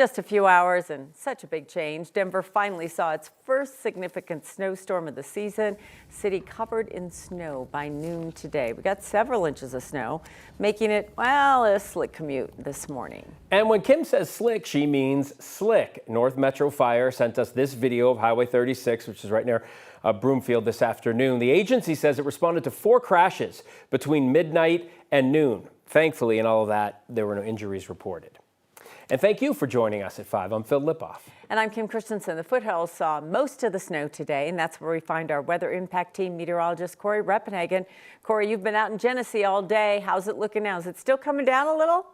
Just a few hours and such a big change. Denver finally saw its first significant snowstorm of the season. City covered in snow by noon today. We got several inches of snow, making it, well, a slick commute this morning. And when Kim says slick, she means slick. North Metro Fire sent us this video of Highway 36, which is right near Broomfield this afternoon. The agency says it responded to 4 crashes between midnight and noon. Thankfully, in all of that, there were no injuries reported. And thank you for joining us at 5. I'm Phil Lipoff. And I'm Kim Christensen. The foothills saw most of the snow today, and that's where we find our weather impact team meteorologist Corey Reppenhagen. Corey, you've been out in Genesee all day. How's it looking now? Is it still coming down a little?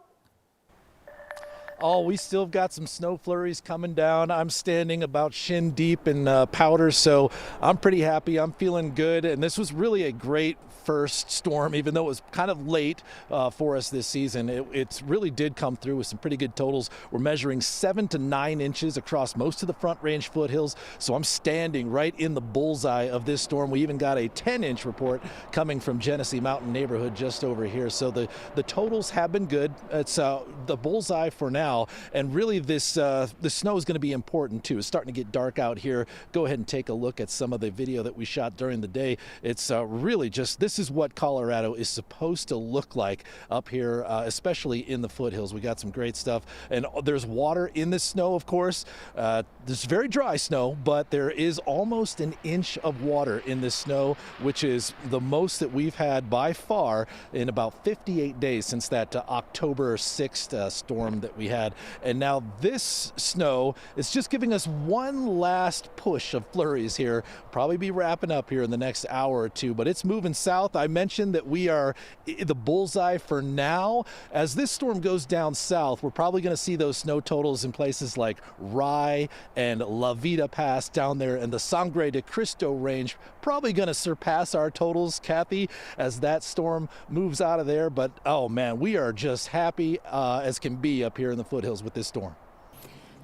Oh, we still got some snow flurries coming down. I'm standing about shin deep in powder, so I'm pretty happy. I'm feeling good, and this was really a great first storm, even though it was kind of late for us this season. It really did come through with some pretty good totals. We're measuring 7 to 9 inches across most of the Front Range foothills, so I'm standing right in the bullseye of this storm. We even got a 10-inch report coming from Genesee Mountain neighborhood just over here, so the totals have been good. It's the bullseye for now, and really the snow is going to be important too. It's starting to get dark out here. Go ahead and take a look at some of the video that we shot during the day. It's really just, this is what Colorado is supposed to look like up here, especially in the foothills. We got some great stuff, and there's water in the snow, of course. There's very dry snow, but there is almost an inch of water in this snow, which is the most that we've had by far in about 58 days since that October 6th storm that we had. And now this snow is just giving us one last push of flurries here. Probably be wrapping up here in the next hour or two, but it's moving south. I mentioned that we are the bullseye for now. As this storm goes down south, we're probably going to see those snow totals in places like Rye and La Vida Pass down there in the Sangre de Cristo range. Probably going to surpass our totals, Kathy, as that storm moves out of there. But, oh, man, we are just happy as can be up here in the foothills with this storm.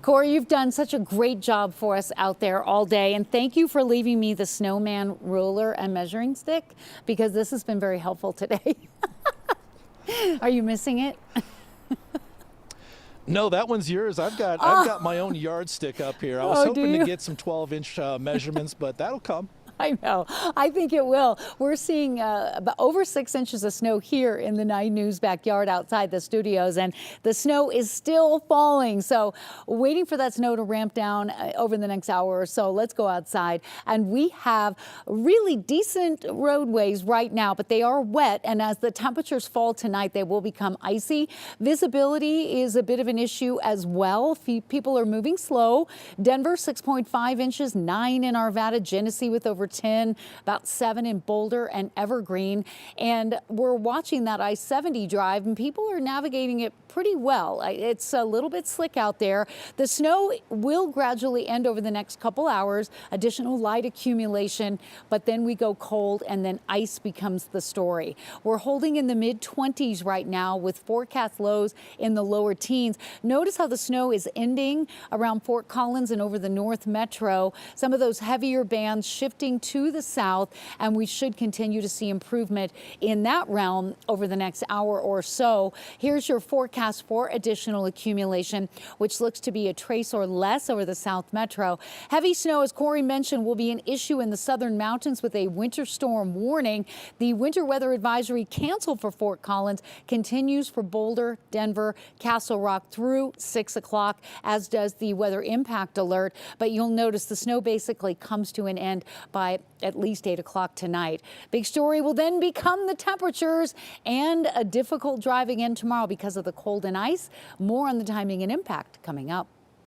Corey, you've done such a great job for us out there all day, and thank you for leaving me the snowman ruler and measuring stick, because this has been very helpful today. Are you missing it? No, that one's yours. I've got my own yardstick up here. I was hoping to get some 12-inch measurements, but that'll come. I know. I think it will. We're seeing about over 6 inches of snow here in the 9 News backyard outside the studios, and the snow is still falling. So waiting for that snow to ramp down over the next hour or so. Let's go outside. And we have really decent roadways right now, but they are wet. And as the temperatures fall tonight, they will become icy. Visibility is a bit of an issue as well. People are moving slow. Denver, 6.5 inches, 9 in Arvada, Genesee with over 10, about 7 in Boulder and Evergreen. And we're watching that I-70 drive, and people are navigating it pretty well. It's a little bit slick out there. The snow will gradually end over the next couple hours, additional light accumulation, but then we go cold and then ice becomes the story. We're holding in the mid-20s right now with forecast lows in the lower teens. Notice how the snow is ending around Fort Collins and over the North Metro. Some of those heavier bands shifting to the south, and we should continue to see improvement in that realm over the next hour or so. Here's your forecast for additional accumulation, which looks to be a trace or less over the South Metro. Heavy snow, as Corey mentioned, will be an issue in the southern mountains with a winter storm warning. The winter weather advisory canceled for Fort Collins continues for Boulder, Denver, Castle Rock through 6 o'clock, as does the weather impact alert. But you'll notice the snow basically comes to an end by at least 8 o'clock tonight. Big story will then become the temperatures and a difficult drive again tomorrow because of the cold and ice. More on the timing and impact coming up.